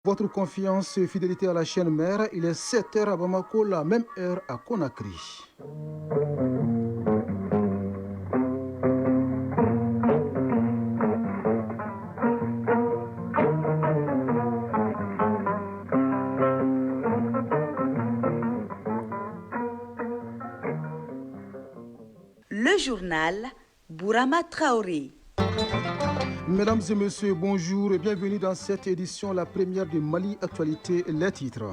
Votre confiance et fidélité à la chaîne mère, il est 7 heures à Bamako, la même heure à Conakry. Le journal Bourama Traoré. Mesdames et messieurs, bonjour et bienvenue dans cette édition, la première de Mali Actualité, les titres.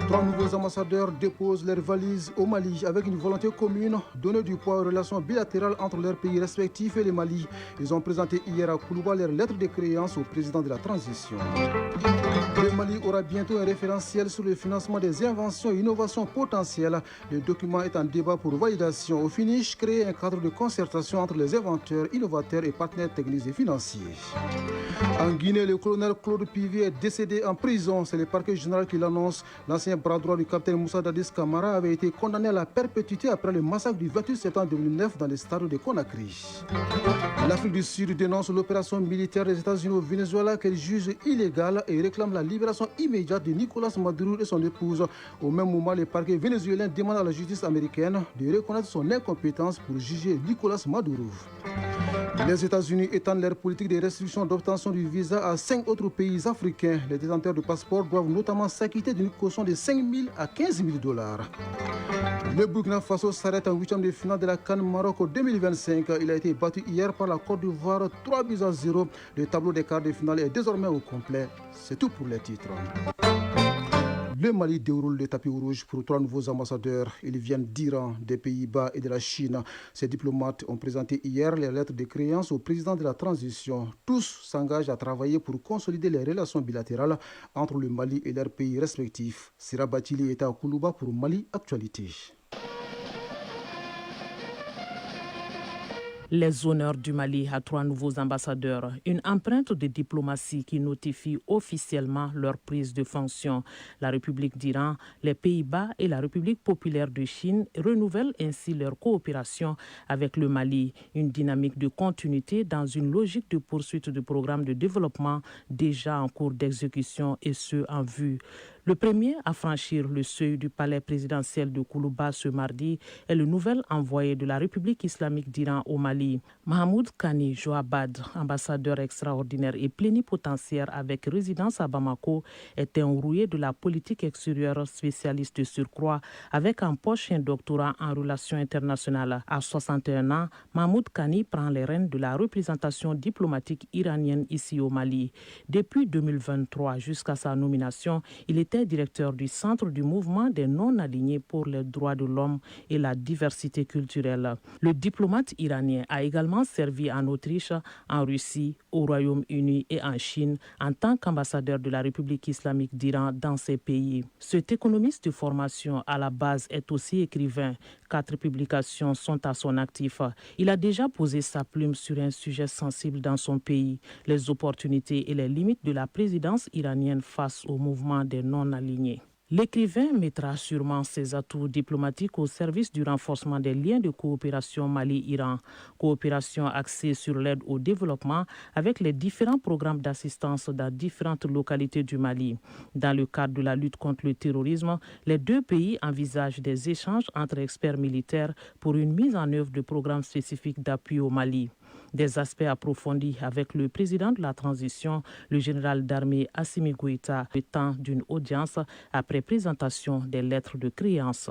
3 nouveaux ambassadeurs déposent leurs valises au Mali avec une volonté commune, donner du poids aux relations bilatérales entre leurs pays respectifs et le Mali. Ils ont présenté hier à Koulouba leurs lettres de créance au président de la transition. Le Mali aura bientôt un référentiel sur le financement des inventions et innovations potentielles. Le document est en débat pour validation. Au finish, créer un cadre de concertation entre les inventeurs, innovateurs et partenaires techniques et financiers. En Guinée, le colonel Claude Pivier est décédé en prison. C'est le parquet général qui l'annonce. L'ancien bras droit du capitaine Moussa Dadis Camara avait été condamné à la perpétuité après le massacre du 28 septembre 2009 dans le stade de Conakry. L'Afrique du Sud dénonce l'opération militaire des États-Unis au Venezuela qu'elle juge illégale et réclame la libération immédiate de Nicolas Maduro et son épouse. Au même moment, le parquet vénézuélien demande à la justice américaine de reconnaître son incompétence pour juger Nicolas Maduro. Les États-Unis étendent leur politique de restriction d'obtention du visa à 5 autres pays africains. Les détenteurs de passeports doivent notamment s'acquitter d'une caution de 5 000 à 15 000 $. Le Burkina Faso s'arrête en 8e de finale de la CAN Maroc 2025. Il a été battu hier par la Côte d'Ivoire 3-0. Le tableau des quarts de finale est désormais au complet. C'est tout pour les titres. Le Mali déroule le tapis rouge pour 3 nouveaux ambassadeurs. Ils viennent d'Iran, des Pays-Bas et de la Chine. Ces diplomates ont présenté hier les lettres de créance au président de la transition. Tous s'engagent à travailler pour consolider les relations bilatérales entre le Mali et leurs pays respectifs. Sira Batili est à Koulouba pour Mali Actualité. Les honneurs du Mali à 3 nouveaux ambassadeurs, une empreinte de diplomatie qui notifie officiellement leur prise de fonction. La République d'Iran, les Pays-Bas et la République populaire de Chine renouvellent ainsi leur coopération avec le Mali, une dynamique de continuité dans une logique de poursuite du programme de développement déjà en cours d'exécution et ce en vue. Le premier à franchir le seuil du palais présidentiel de Koulouba ce mardi est le nouvel envoyé de la République islamique d'Iran au Mali. Mahmoud Kani Joabad, ambassadeur extraordinaire et plénipotentiaire avec résidence à Bamako, est un rouillé de la politique extérieure spécialiste de surcroît avec en poche un doctorat en relations internationales. À 61 ans, Mahmoud Kani prend les rênes de la représentation diplomatique iranienne ici au Mali. Depuis 2023 jusqu'à sa nomination, il était directeur du Centre du mouvement des non-alignés pour les droits de l'homme et la diversité culturelle. Le diplomate iranien a également servi en Autriche, en Russie, au Royaume-Uni et en Chine en tant qu'ambassadeur de la République islamique d'Iran dans ces pays. Cet économiste de formation à la base est aussi écrivain. 4 publications sont à son actif. Il a déjà posé sa plume sur un sujet sensible dans son pays, les opportunités et les limites de la présidence iranienne face au mouvement des non-alignés. L'écrivain mettra sûrement ses atouts diplomatiques au service du renforcement des liens de coopération Mali-Iran, coopération axée sur l'aide au développement avec les différents programmes d'assistance dans différentes localités du Mali. Dans le cadre de la lutte contre le terrorisme, les 2 pays envisagent des échanges entre experts militaires pour une mise en œuvre de programmes spécifiques d'appui au Mali. Des aspects approfondis avec le président de la transition, le général d'armée Assimi Goïta, le temps d'une audience après présentation des lettres de créance.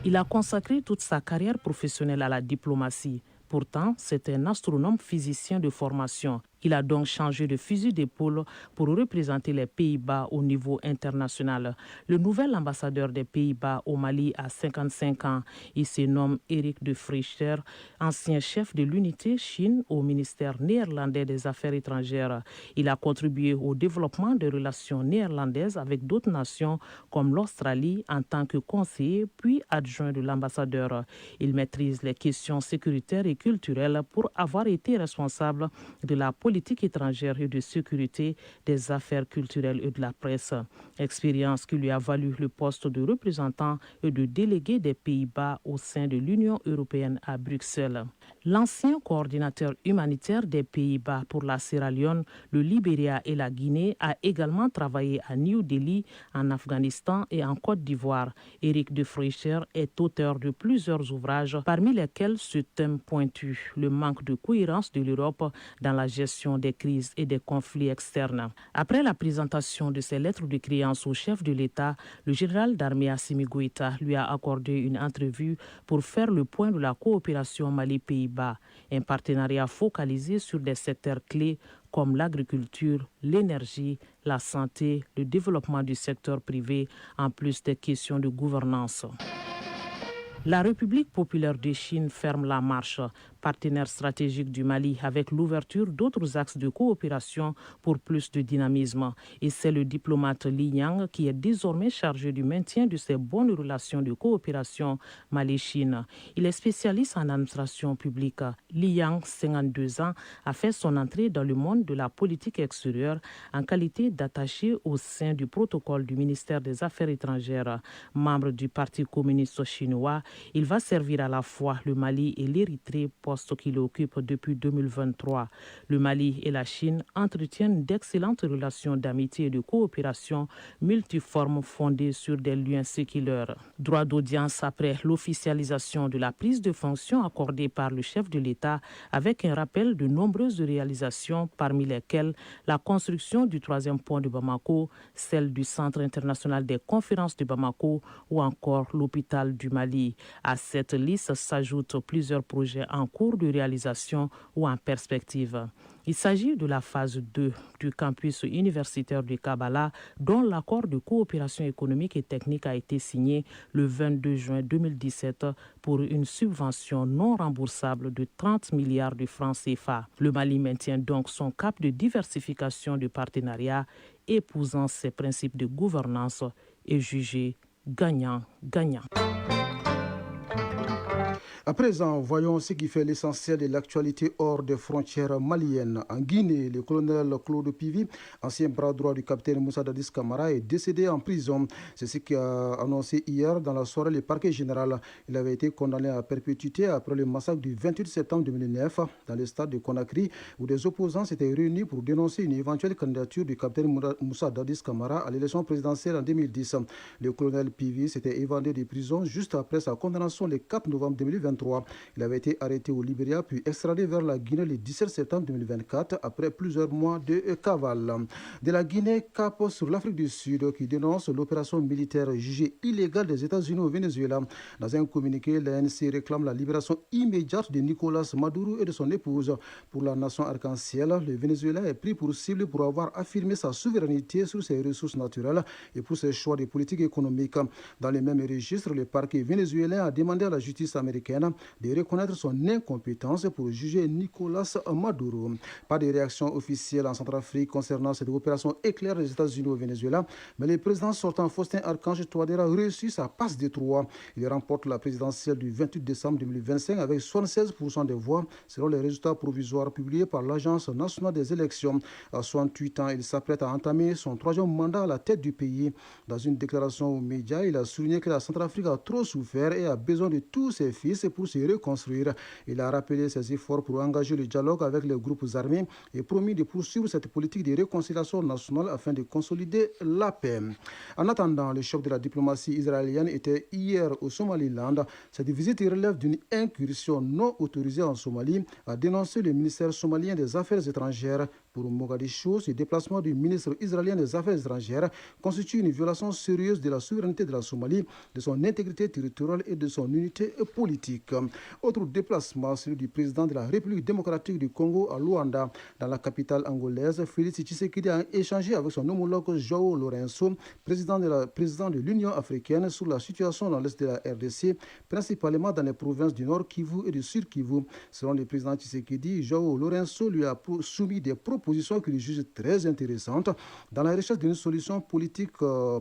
Il a consacré toute sa carrière professionnelle à la diplomatie. Pourtant, c'est un astronome physicien de formation. Il a donc changé de fusil d'épaule pour représenter les Pays-Bas au niveau international. Le nouvel ambassadeur des Pays-Bas au Mali a 55 ans. Il se nomme Eric de Vrijter, ancien chef de l'unité Chine au ministère néerlandais des Affaires étrangères. Il a contribué au développement des relations néerlandaises avec d'autres nations comme l'Australie en tant que conseiller puis adjoint de l'ambassadeur. Il maîtrise les questions sécuritaires et culturelles pour avoir été responsable de la politique politique étrangère et de sécurité, des affaires culturelles et de la presse. Expérience qui lui a valu le poste de représentant et de délégué des Pays-Bas au sein de l'Union européenne à Bruxelles. L'ancien coordinateur humanitaire des Pays-Bas pour la Sierra Leone, le Libéria et la Guinée a également travaillé à New Delhi, en Afghanistan et en Côte d'Ivoire. Éric de Freicher est auteur de plusieurs ouvrages, parmi lesquels ce thème pointu, le manque de cohérence de l'Europe dans la gestion des crises et des conflits externes. Après la présentation de ses lettres de créance au chef de l'État, le général d'armée Assimi Goïta lui a accordé une entrevue pour faire le point de la coopération Mali-Pays-Bas, un partenariat focalisé sur des secteurs clés comme l'agriculture, l'énergie, la santé, le développement du secteur privé, en plus des questions de gouvernance. La République populaire de Chine ferme la marche, partenaire stratégique du Mali, avec l'ouverture d'autres axes de coopération pour plus de dynamisme. Et c'est le diplomate Li Yang qui est désormais chargé du maintien de ces bonnes relations de coopération Mali-Chine. Il est spécialiste en administration publique. Li Yang, 52 ans, a fait son entrée dans le monde de la politique extérieure en qualité d'attaché au sein du protocole du ministère des Affaires étrangères. Membre du Parti communiste chinois, il va servir à la fois le Mali et l'Érythrée, poste qu'il occupe depuis 2023. Le Mali et la Chine entretiennent d'excellentes relations d'amitié et de coopération multiformes fondées sur des liens séculaires. Droit d'audience après l'officialisation de la prise de fonction accordée par le chef de l'État, avec un rappel de nombreuses réalisations, parmi lesquelles la construction du 3e pont de Bamako, celle du Centre international des conférences de Bamako ou encore l'hôpital du Mali. À cette liste s'ajoutent plusieurs projets en cours de réalisation ou en perspective. Il s'agit de la phase 2 du campus universitaire de Kabbalah, dont l'accord de coopération économique et technique a été signé le 22 juin 2017 pour une subvention non remboursable de 30 milliards de francs CFA. Le Mali maintient donc son cap de diversification du partenariat, épousant ses principes de gouvernance et jugé gagnant-gagnant. À présent, voyons ce qui fait l'essentiel de l'actualité hors des frontières maliennes. En Guinée, le colonel Claude Pivi, ancien bras droit du capitaine Moussa Dadis Camara, est décédé en prison. C'est ce qu'a annoncé hier dans la soirée le parquet général. Il avait été condamné à perpétuité après le massacre du 28 septembre 2009 dans le stade de Conakry, où des opposants s'étaient réunis pour dénoncer une éventuelle candidature du capitaine Moussa Dadis Camara à l'élection présidentielle en 2010. Le colonel Pivi s'était évadé de prison juste après sa condamnation le 4 novembre 2023. Il avait été arrêté au Libéria puis extradé vers la Guinée le 17 septembre 2024 après plusieurs mois de cavale. De la Guinée, cap sur l'Afrique du Sud qui dénonce l'opération militaire jugée illégale des États-Unis au Venezuela. Dans un communiqué, l'ANC réclame la libération immédiate de Nicolas Maduro et de son épouse. Pour la nation arc-en-ciel, le Venezuela est pris pour cible pour avoir affirmé sa souveraineté sur ses ressources naturelles et pour ses choix de politique économique. Dans les mêmes registres, le parquet vénézuélien a demandé à la justice américaine de reconnaître son incompétence pour juger Nicolas Maduro. Pas de réaction officielle en Centrafrique concernant cette opération éclair des États-Unis au Venezuela, mais le président sortant Faustin Archange Touadéra réussit sa passe des trois. Il remporte la présidentielle du 28 décembre 2025 avec 76% des voix, selon les résultats provisoires publiés par l'Agence nationale des élections. À 68 ans, il s'apprête à entamer son 3e mandat à la tête du pays. Dans une déclaration aux médias, il a souligné que la Centrafrique a trop souffert et a besoin de tous ses fils pour se reconstruire. Il a rappelé ses efforts pour engager le dialogue avec les groupes armés et promis de poursuivre cette politique de réconciliation nationale afin de consolider la paix. En attendant, le chef de la diplomatie israélienne était hier au Somaliland. Cette visite relève d'une incursion non autorisée en Somalie, a dénoncé le ministère somalien des Affaires étrangères. Pour Mogadiscio, ce déplacement du ministre israélien des Affaires étrangères constitue une violation sérieuse de la souveraineté de la Somalie, de son intégrité territoriale et de son unité politique. Autre déplacement, celui du président de la République démocratique du Congo à Luanda, dans la capitale angolaise. Félix Tshisekedi a échangé avec son homologue João Lourenço, président de l'Union africaine, sur la situation dans l'est de la RDC, principalement dans les provinces du Nord Kivu et du Sud Kivu. Selon le président Tshisekedi, João Lourenço lui a soumis des propositions proposition qu'il juge très intéressante dans la recherche d'une solution politique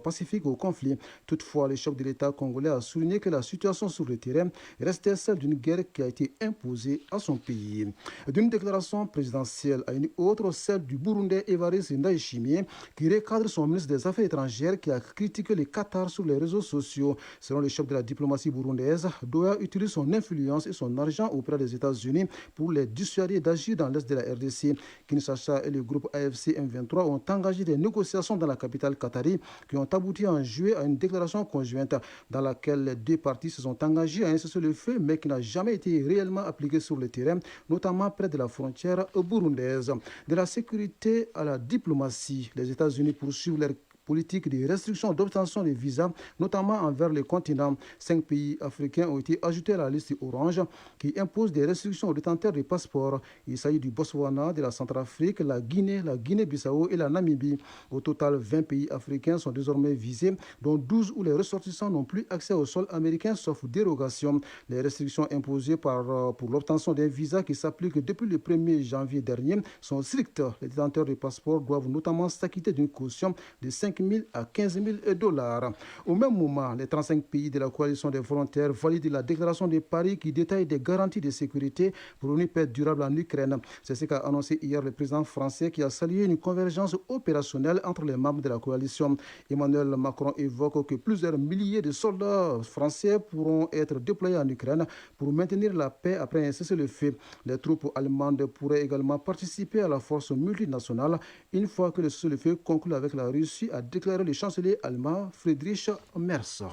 pacifique au conflit. Toutefois, le chef de l'État congolais a souligné que la situation sur le terrain restait celle d'une guerre qui a été imposée à son pays. D'une déclaration présidentielle à une autre, celle du Burundais Évariste Ndayishimiye, qui recadre son ministre des Affaires étrangères qui a critiqué le Qatar sur les réseaux sociaux. Selon le chef de la diplomatie burundaise, Doha utilise son influence et son argent auprès des États-Unis pour les dissuader d'agir dans l'est de la RDC. Kinshasa et le groupe AFC M23 ont engagé des négociations dans la capitale qatari qui ont abouti en juillet à une déclaration conjointe dans laquelle les deux parties se sont engagées à un cessez-le-feu mais qui n'a jamais été réellement appliqué sur le terrain, notamment près de la frontière burundaise. De la sécurité à la diplomatie, les États-Unis poursuivent leur politique de restriction d'obtention de visas, notamment envers le continent. 5 pays africains ont été ajoutés à la liste orange qui impose des restrictions aux détenteurs de passeports. Il s'agit du Botswana, de la Centrafrique, la Guinée-Bissau et la Namibie. Au total, 20 pays africains sont désormais visés, dont 12 où les ressortissants n'ont plus accès au sol américain sauf dérogation. Les restrictions imposées pour l'obtention d'un visa qui s'applique depuis le 1er janvier dernier sont strictes. Les détenteurs de passeports doivent notamment s'acquitter d'une caution de 5 000 à 15 000 dollars. Au même moment, les 35 pays de la coalition des volontaires valident la déclaration de Paris qui détaille des garanties de sécurité pour une paix durable en Ukraine. C'est ce qu'a annoncé hier le président français qui a salué une convergence opérationnelle entre les membres de la coalition. Emmanuel Macron évoque que plusieurs milliers de soldats français pourront être déployés en Ukraine pour maintenir la paix après un cessez-le-feu. Les troupes allemandes pourraient également participer à la force multinationale une fois que le cessez-le-feu conclu avec la Russie a déclaré le chancelier allemand Friedrich Merz.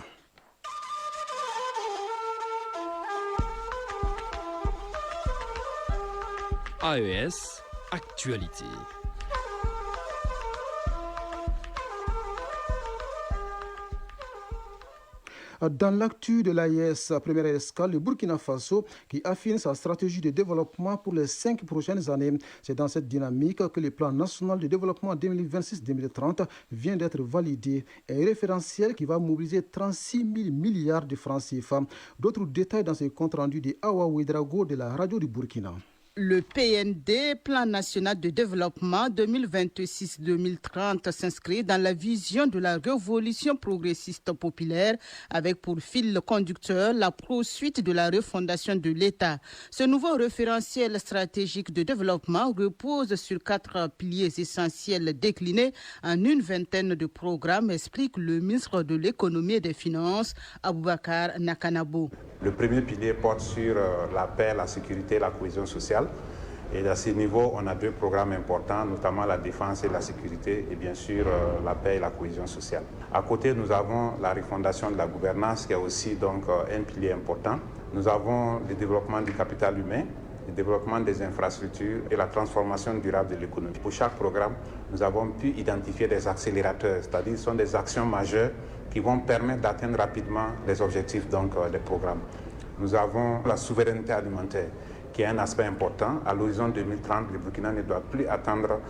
AES Actualité. Dans l'actu de l'AES, première escale, le Burkina Faso qui affine sa stratégie de développement pour les 5 prochaines années. C'est dans cette dynamique que le plan national de développement 2026-2030 vient d'être validé. Un référentiel qui va mobiliser 36 000 milliards de francs CFA. D'autres détails dans ce compte rendu de Awa Ouedraogo de la radio du Burkina. Le PND, Plan national de développement 2026-2030, s'inscrit dans la vision de la révolution progressiste populaire avec pour fil conducteur la poursuite de la refondation de l'État. Ce nouveau référentiel stratégique de développement repose sur 4 piliers essentiels déclinés en une vingtaine de programmes, explique le ministre de l'Économie et des Finances, Aboubakar Nakanabo. Le premier pilier porte sur la paix, la sécurité et la cohésion sociale. Et à ce niveau, on a 2 programmes importants, notamment la défense et la sécurité et bien sûr la paix et la cohésion sociale. À côté, nous avons la refondation de la gouvernance qui est aussi donc un pilier important. Nous avons le développement du capital humain, le développement des infrastructures et la transformation durable de l'économie. Pour chaque programme, nous avons pu identifier des accélérateurs, c'est-à-dire ce sont des actions majeures qui vont permettre d'atteindre rapidement les objectifs des programmes. Nous avons la souveraineté alimentaire, qui est un aspect important. À l'horizon 2030, le Burkina ne doit plus attendre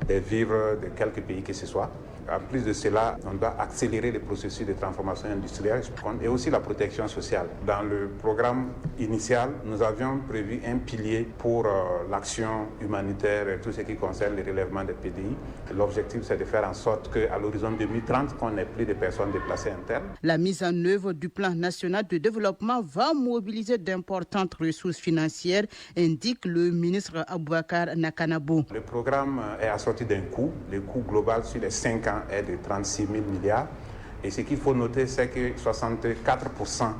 des vivres de quelques pays que ce soit. En plus de cela, on doit accélérer les processus de transformation industrielle et aussi la protection sociale. Dans le programme initial, nous avions prévu un pilier pour l'action humanitaire et tout ce qui concerne le relèvement des PDI. L'objectif, c'est de faire en sorte qu'à l'horizon 2030, qu'on n'ait plus de personnes déplacées internes. La mise en œuvre du plan national de développement va mobiliser d'importantes ressources financières, indique le ministre Aboubakar Nakanabo. Le programme est assorti d'un coût. Le coût global sur les 5 ans est de 36 000 milliards. Et ce qu'il faut noter, c'est que 64%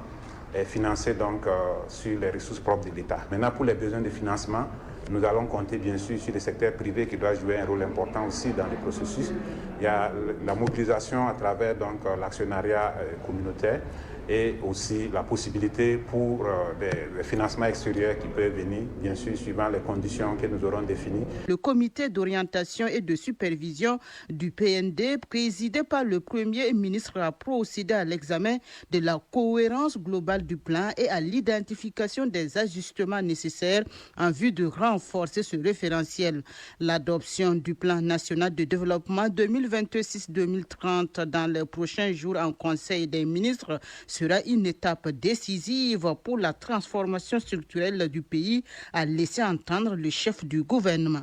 est financé donc sur les ressources propres de l'État. Maintenant, pour les besoins de financement, nous allons compter bien sûr sur le secteur privé qui doit jouer un rôle important aussi dans le processus. Il y a la mobilisation à travers donc l'actionnariat communautaire et aussi la possibilité pour des financements extérieurs qui peuvent venir, bien sûr, suivant les conditions que nous aurons définies. Le comité d'orientation et de supervision du PND, présidé par le Premier ministre, a procédé à l'examen de la cohérence globale du plan et à l'identification des ajustements nécessaires en vue de renforcer ce référentiel. L'adoption du plan national de développement 2026-2030 dans les prochains jours en Conseil des ministres sera une étape décisive pour la transformation structurelle du pays, a laissé entendre le chef du gouvernement.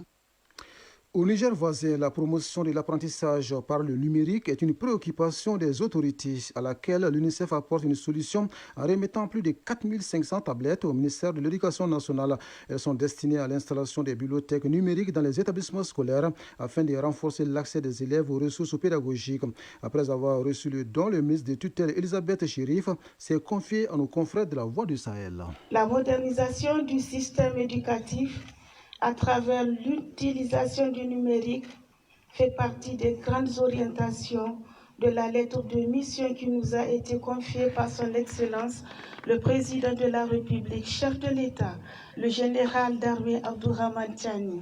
Au Niger voisin, la promotion de l'apprentissage par le numérique est une préoccupation des autorités à laquelle l'UNICEF apporte une solution en remettant plus de 4500 tablettes au ministère de l'Éducation nationale. Elles sont destinées à l'installation des bibliothèques numériques dans les établissements scolaires afin de renforcer l'accès des élèves aux ressources pédagogiques. Après avoir reçu le don, le ministre des tutelles Elisabeth Chérif s'est confié à nos confrères de la Voix du Sahel. La modernisation du système éducatif à travers l'utilisation du numérique fait partie des grandes orientations de la lettre de mission qui nous a été confiée par son Excellence, le Président de la République, chef de l'État, le général d'armée Abdourahmane Tiani.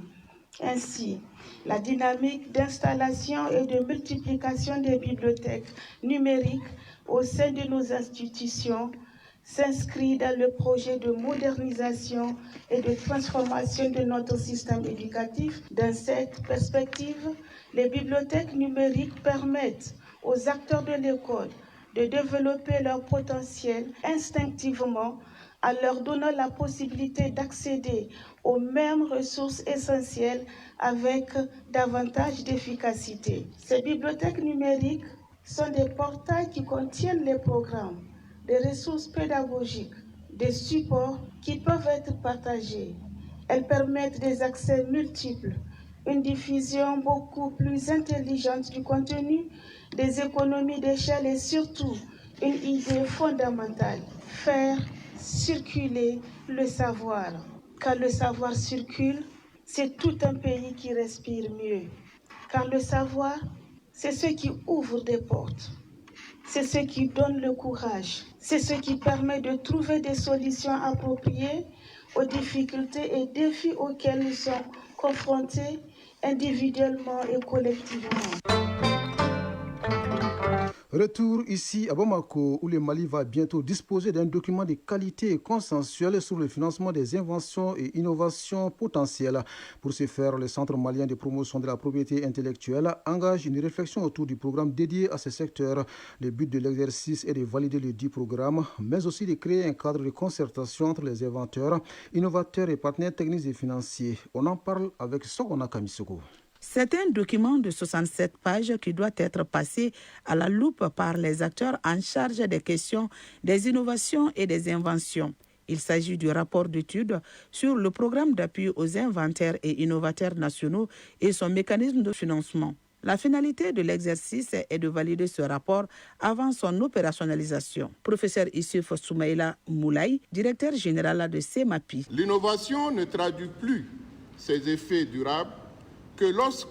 Ainsi, la dynamique d'installation et de multiplication des bibliothèques numériques au sein de nos institutions s'inscrit dans le projet de modernisation et de transformation de notre système éducatif. Dans cette perspective, les bibliothèques numériques permettent aux acteurs de l'école de développer leur potentiel instinctivement en leur donnant la possibilité d'accéder aux mêmes ressources essentielles avec davantage d'efficacité. Ces bibliothèques numériques sont des portails qui contiennent les programmes, des ressources pédagogiques, des supports qui peuvent être partagés. Elles permettent des accès multiples, une diffusion beaucoup plus intelligente du contenu, des économies d'échelle et surtout une idée fondamentale, faire circuler le savoir. Quand le savoir circule, c'est tout un pays qui respire mieux. Car le savoir, c'est ce qui ouvre des portes. C'est ce qui donne le courage. C'est ce qui permet de trouver des solutions appropriées aux difficultés et défis auxquels nous sommes confrontés individuellement et collectivement. Retour ici à Bamako, où le Mali va bientôt disposer d'un document de qualité et consensuel sur le financement des inventions et innovations potentielles. Pour ce faire, le Centre malien de promotion de la propriété intellectuelle engage une réflexion autour du programme dédié à ce secteur. Le but de l'exercice est de valider le dit programme, mais aussi de créer un cadre de concertation entre les inventeurs, innovateurs et partenaires techniques et financiers. On en parle avec Sogona Kamisoko. C'est un document de 67 pages qui doit être passé à la loupe par les acteurs en charge des questions des innovations et des inventions. Il s'agit du rapport d'étude sur le programme d'appui aux inventaires et innovateurs nationaux et son mécanisme de financement. La finalité de l'exercice est de valider ce rapport avant son opérationnalisation. Professeur Issouf Soumaïla Moulay, directeur général de CEMAPI. L'innovation ne traduit plus ses effets durables que lorsque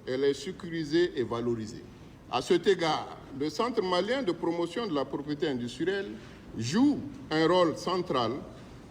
elle est sécurisée et valorisée. À cet égard, le Centre malien de promotion de la propriété industrielle joue un rôle central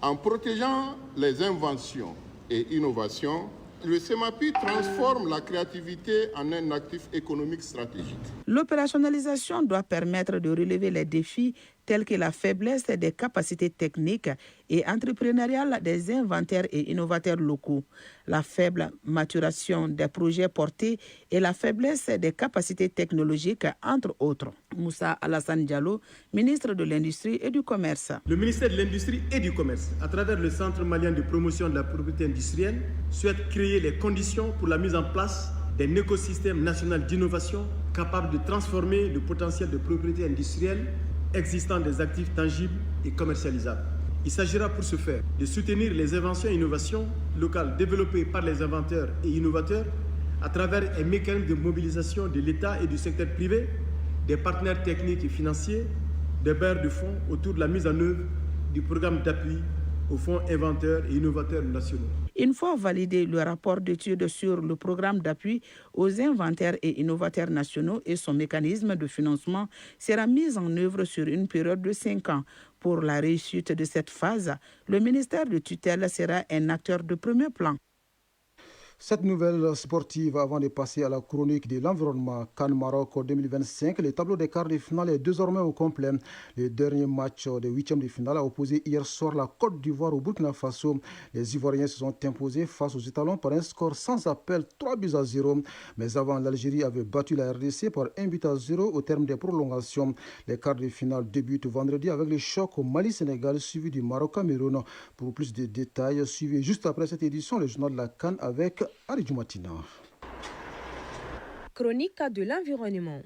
en protégeant les inventions et innovations. Le CEMAPI transforme la créativité en un actif économique stratégique. L'opérationnalisation doit permettre de relever les défis tels que la faiblesse des capacités techniques et entrepreneuriales des inventaires et innovateurs locaux, la faible maturation des projets portés et la faiblesse des capacités technologiques, entre autres. Moussa Alassane Diallo, ministre de l'Industrie et du Commerce. Le ministère de l'Industrie et du Commerce, à travers le Centre malien de promotion de la propriété industrielle, souhaite créer les conditions pour la mise en place d'un écosystème national d'innovation capable de transformer le potentiel de propriété industrielle existant des actifs tangibles et commercialisables. Il s'agira pour ce faire de soutenir les inventions et innovations locales développées par les inventeurs et innovateurs à travers un mécanisme de mobilisation de l'État et du secteur privé, des partenaires techniques et financiers, des bailleurs de fonds autour de la mise en œuvre du programme d'appui aux fonds inventeurs et innovateurs nationaux. Une fois validé le rapport d'étude sur le programme d'appui aux inventaires et innovateurs nationaux et son mécanisme de financement sera mis en œuvre sur une période de 5 ans. Pour la réussite de cette phase, le ministère de tutelle sera un acteur de premier plan. Cette nouvelle sportive, avant de passer à la chronique de l'environnement, CAN Maroc 2025, le tableau des quarts de finale est désormais au complet. Le dernier match des huitièmes de finale a opposé hier soir la Côte d'Ivoire au Burkina Faso. Les Ivoiriens se sont imposés face aux Étalons par un score sans appel, 3-0. Mais avant, l'Algérie avait battu la RDC par 1-0 au terme des prolongations. Les quarts de finale débutent vendredi avec le choc au Mali-Sénégal, suivi du Maroc-Cameroun. Pour plus de détails, suivez juste après cette édition le journal de la CAN avec Ari Djoumatina. chronique de l'environnement.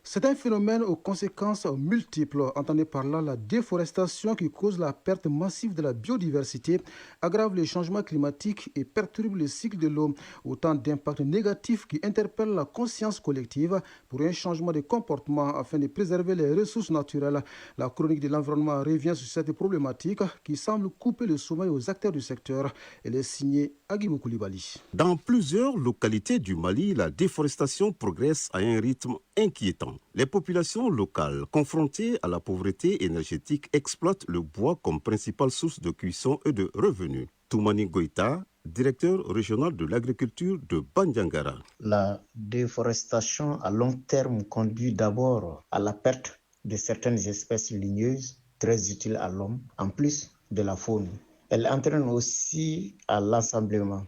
C'est un phénomène aux conséquences multiples. Entendez par là la déforestation qui cause la perte massive de la biodiversité, aggrave les changements climatiques et perturbe le cycle de l'eau. Autant d'impacts négatifs qui interpellent la conscience collective pour un changement de comportement afin de préserver les ressources naturelles. La chronique de l'environnement revient sur cette problématique qui semble couper le sommeil aux acteurs du secteur. Elle est signée Agibou Koulibaly. Dans plusieurs localités du Mali, la déforestation progresse à un rythme inquiétant. Les populations locales confrontées à la pauvreté énergétique exploitent le bois comme principale source de cuisson et de revenus. Toumani Goïta, directeur régional de l'agriculture de Bandiangara. La déforestation à long terme conduit d'abord à la perte de certaines espèces ligneuses très utiles à l'homme, en plus de la faune. Elle entraîne aussi à l'assemblement,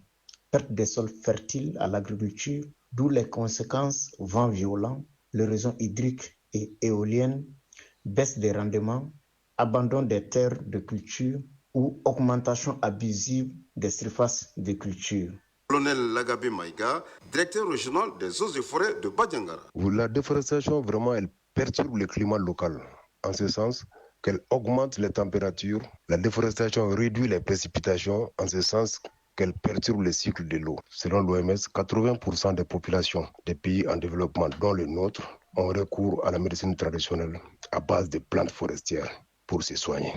perte des sols fertiles à l'agriculture, d'où les conséquences vents violents, l'érosion hydrique et éolienne, baisse des rendements, abandon des terres de culture ou augmentation abusive des surfaces de culture. Colonel Lagabé Maïga, directeur régional des eaux et forêts de Bandiangara. La déforestation, vraiment, elle perturbe le climat local, en ce sens qu'elle augmente les températures. La déforestation réduit les précipitations, en ce sens qu'elle perturbe le cycle de l'eau. Selon l'OMS, 80% des populations des pays en développement, dont le nôtre, ont recours à la médecine traditionnelle à base de plantes forestières pour se soigner.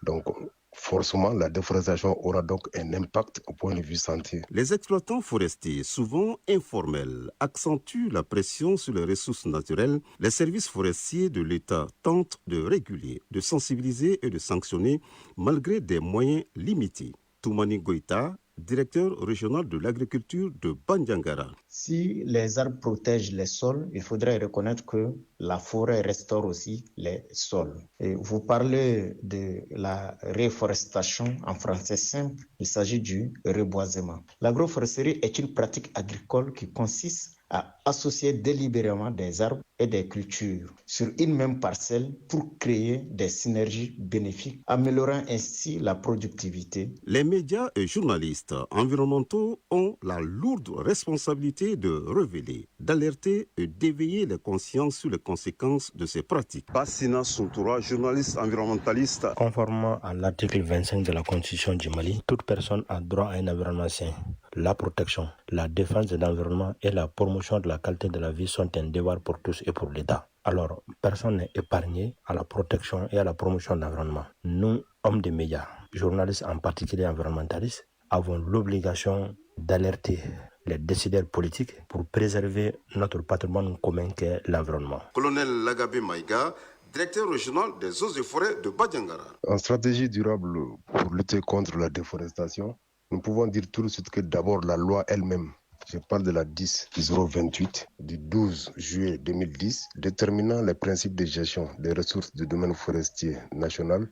Donc, forcément, la déforestation aura donc un impact au point de vue santé. Les exploitants forestiers, souvent informels, accentuent la pression sur les ressources naturelles. Les services forestiers de l'État tentent de réguler, de sensibiliser et de sanctionner malgré des moyens limités. Toumani Goïta, directeur régional de l'agriculture de Bandiangara. Si les arbres protègent les sols, il faudrait reconnaître que la forêt restaure aussi les sols. Et vous parlez de la reforestation en français simple, il s'agit du reboisement. L'agroforesterie est une pratique agricole qui consiste à associer délibérément des arbres et des cultures sur une même parcelle pour créer des synergies bénéfiques, améliorant ainsi la productivité. Les médias et journalistes environnementaux ont la lourde responsabilité de révéler, d'alerter et d'éveiller les consciences sur les conséquences de ces pratiques. Bassina Suntoura, journaliste environnementaliste. Conformément à l'article 25 de la Constitution du Mali, toute personne a droit à un environnement sain. La protection, la défense de l'environnement et la promotion de la qualité de la vie sont un devoir pour tous et pour l'État. Alors, personne n'est épargné à la protection et à la promotion de l'environnement. Nous, hommes des médias, journalistes en particulier environnementalistes, avons l'obligation d'alerter les décideurs politiques pour préserver notre patrimoine commun qu'est l'environnement. Colonel Lagabé Maïga, directeur régional des eaux et forêts de Bandiangara. En stratégie durable pour lutter contre la déforestation, nous pouvons dire tout de suite que d'abord la loi elle-même, je parle de la 10/028 du 12 juillet 2010, déterminant les principes de gestion des ressources du domaine forestier national.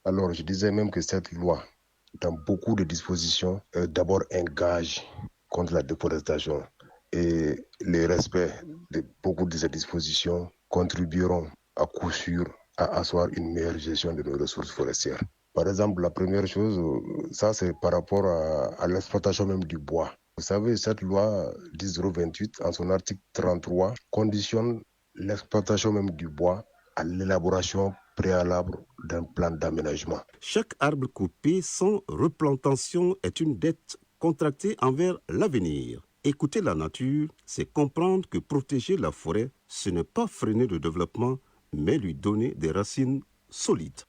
Alors je disais même que cette loi, dans beaucoup de dispositions, est d'abord un gage contre la déforestation. Et le respect de beaucoup de ces dispositions contribueront à coup sûr à asseoir une meilleure gestion de nos ressources forestières. Par exemple, la première chose, ça c'est par rapport à l'exploitation même du bois. Vous savez, cette loi 10/028, en son article 33, conditionne l'exploitation même du bois à l'élaboration préalable d'un plan d'aménagement. Chaque arbre coupé sans replantation est une dette contractée envers l'avenir. Écouter la nature, c'est comprendre que protéger la forêt, ce n'est pas freiner le développement, mais lui donner des racines solides.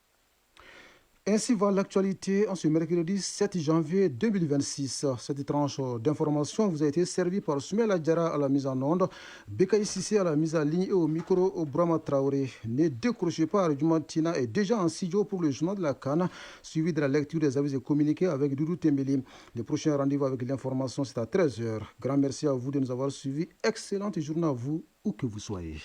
Ainsi va l'actualité en ce mercredi 7 janvier 2026. Cette tranche d'information vous a été servie par Soumela Diarra à la mise en onde, Bekaï Sissé à la mise en ligne et au micro Brahma Traoré. Ne décrochez pas, Tina est déjà en studio pour le journal de la Cannes, suivi de la lecture des avis et communiqués avec Doudou Tembeli. Le prochain rendez-vous avec l'information, c'est à 13h. Grand merci à vous de nous avoir suivis. Excellente journée à vous, où que vous soyez.